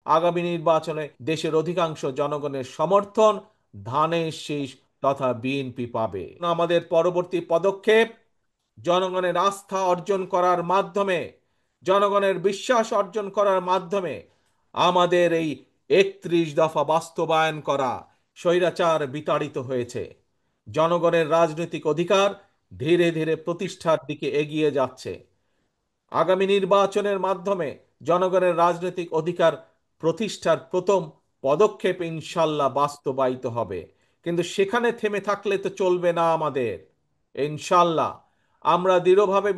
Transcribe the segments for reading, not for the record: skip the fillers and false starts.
আগামী নির্বাচনে দেশের অধিকাংশ জনগণের সমর্থন ধানের শীষ তথা বিএনপি পাবে। আমাদের পরবর্তী পদক্ষেপ জনগণের আস্থা অর্জন করার মাধ্যমে, জনগণের বিশ্বাস অর্জন করার মাধ্যমে আমাদের এই ৩১ দফা বাস্তবায়ন করা। স্বৈরাচার বিতাড়িত হয়েছে, জনগণের রাজনৈতিক অধিকার ধীরে ধীরে প্রতিষ্ঠার দিকে এগিয়ে যাচ্ছে। আগামী নির্বাচনের মাধ্যমে জনগণের রাজনৈতিক অধিকার প্রতিষ্ঠার প্রথম পদক্ষেপ ইনশাল্লাহ বাস্তবায়িত হবে। কিন্তু সেখানে থেমে থাকলে তো চলবে না আমাদের। ইনশাল্লাহ আমরা দৃঢ়ভাবে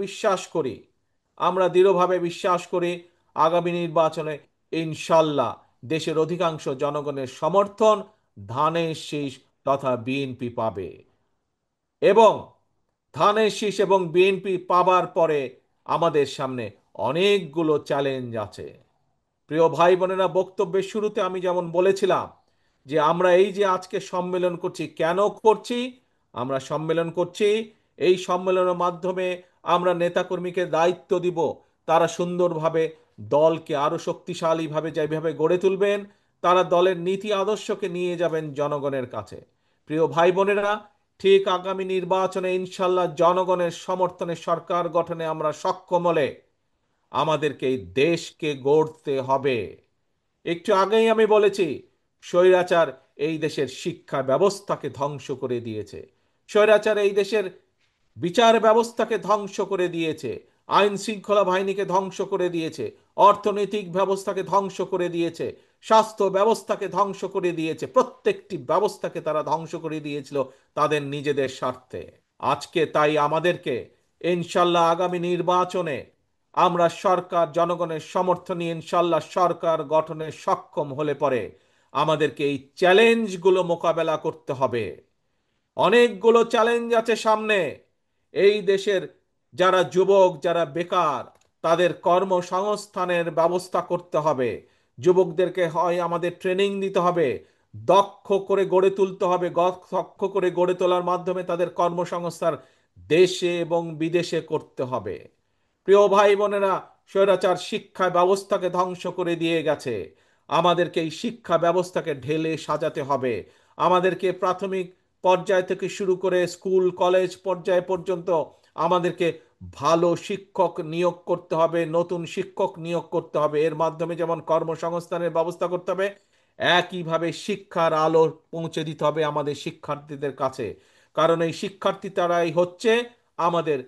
বিশ্বাস করি আগামী নির্বাচনে ইনশাল্লাহ দেশের অধিকাংশ জনগণের সমর্থন ধানের শীষ তথা বিএনপি পাবে। এবং ধানের শীষ এবং বিএনপি পাবার পরে আমাদের সামনে অনেকগুলো চ্যালেঞ্জ আছে। প্রিয় ভাই বোনেরা, বক্তব্যের শুরুতে আমি যেমন বলেছিলাম যে আমরা এই যে আজকে সম্মেলন করছি, কেন করছি? আমরা সম্মেলন করছি, এই সম্মেলনের মাধ্যমে আমরা নেতাকর্মীকে দায়িত্ব দিব তারা সুন্দরভাবে দলকে আরো শক্তিশালীভাবে যেভাবে গড়ে তুলবেন, তারা দলের নীতি আদর্শকে নিয়ে যাবেন জনগণের কাছে। প্রিয় ভাই বোনেরা, ঠিক আগামী নির্বাচনে ইনশাল্লাহ জনগণের সমর্থনে সরকার গঠনে আমরা সক্ষম হলে আমাদেরকে এই দেশকে গড়তে হবে। একটু আগেই আমি বলেছি, স্বৈরাচার এই দেশের শিক্ষা ব্যবস্থাকে ধ্বংস করে দিয়েছে, স্বৈরাচার এই দেশের বিচার ব্যবস্থাকে ধ্বংস করে দিয়েছে, আইন শৃঙ্খলা বাহিনীকে ধ্বংস করে দিয়েছে, অর্থনৈতিক ব্যবস্থাকে ধ্বংস করে দিয়েছে, স্বাস্থ্য ব্যবস্থাকে ধ্বংস করে দিয়েছে। প্রত্যেকটি ব্যবস্থাকে তারা ধ্বংস করে দিয়েছিল তাদের নিজেদের স্বার্থে। আজকে তাই আমাদেরকে ইনশাল্লাহ আগামী নির্বাচনে আমরা সরকার জনগণের সমর্থনে ইনশাল্লাহ সরকার গঠনে সক্ষম হলে পরে আমাদেরকে এই চ্যালেঞ্জগুলো মোকাবেলা করতে হবে। অনেকগুলো চ্যালেঞ্জ আছে সামনে। এই দেশের যারা যুবক, যারা বেকার, তাদের কর্মসংস্থানের ব্যবস্থা করতে হবে। যুবকদেরকে হয় আমাদের ট্রেনিং দিতে হবে, দক্ষ করে গড়ে তুলতে হবে। দক্ষ করে গড়ে তোলার মাধ্যমে তাদের কর্মসংস্থান দেশে এবং বিদেশে করতে হবে। প্রিয় ভাই বোনেরা, স্বৈরাচার শিক্ষা ব্যবস্থাকে ধ্বংস করে দিয়ে গেছে। আমাদেরকে এই শিক্ষা ব্যবস্থাকে ঢেলে সাজাতে হবে। আমাদেরকে প্রাথমিক পর্যায় থেকে শুরু করে স্কুল কলেজ পর্যায় পর্যন্ত আমাদেরকে ভালো শিক্ষক নিয়োগ করতে হবে, নতুন শিক্ষক নিয়োগ করতে হবে। এর মাধ্যমে যেমন কর্মসংস্থানের ব্যবস্থা করতে হবে, একইভাবে শিক্ষার আলো পৌঁছে দিতে হবে আমাদের শিক্ষার্থীদের কাছে। কারণ এই শিক্ষার্থী তারাই হচ্ছে আমাদের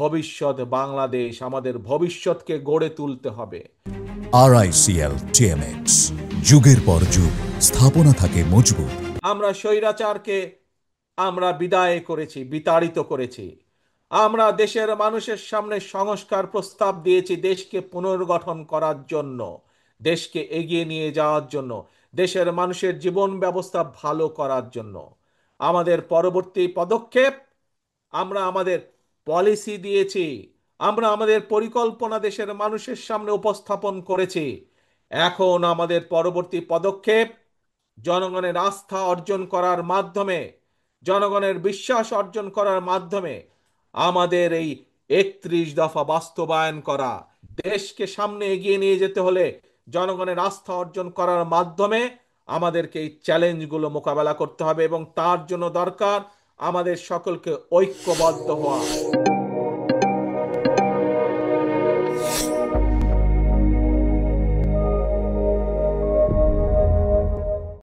ভবিষ্যৎ বাংলাদেশ, আমাদের ভবিষ্যৎকে গড়ে তুলতে হবে। RICL TMX, যুগের পর যুগ স্থাপনা থাকে মজবুত। আমরা স্বৈরাচারকে আমরা বিদায় করেছি, বিতাড়িত করেছি। আমরা দেশের মানুষের সামনে সংস্কার প্রস্তাব দিয়েছি দেশকে পুনর্গঠন করার জন্য, দেশকে এগিয়ে নিয়ে যাওয়ার জন্য, দেশের মানুষের জীবন ব্যবস্থা ভালো করার জন্য। আমাদের পরবর্তী পদক্ষেপ, আমরা আমাদের পলিসি দিয়েছি, আমরা আমাদের পরিকল্পনা দেশের মানুষের সামনে উপস্থাপন করেছি। এখন আমাদের পরবর্তী পদক্ষেপ জনগণের আস্থা অর্জন করার মাধ্যমে, জনগণের বিশ্বাস অর্জন করার মাধ্যমে আমাদের এই ৩১ দফা বাস্তবায়ন করা। দেশকে সামনে এগিয়ে নিয়ে যেতে হলে জনগণের আস্থা অর্জন করার মাধ্যমে আমাদেরকে এই চ্যালেঞ্জগুলো মোকাবেলা করতে হবে এবং তার জন্য দরকার আমাদের সকলকে ঐক্যবদ্ধ হওয়া।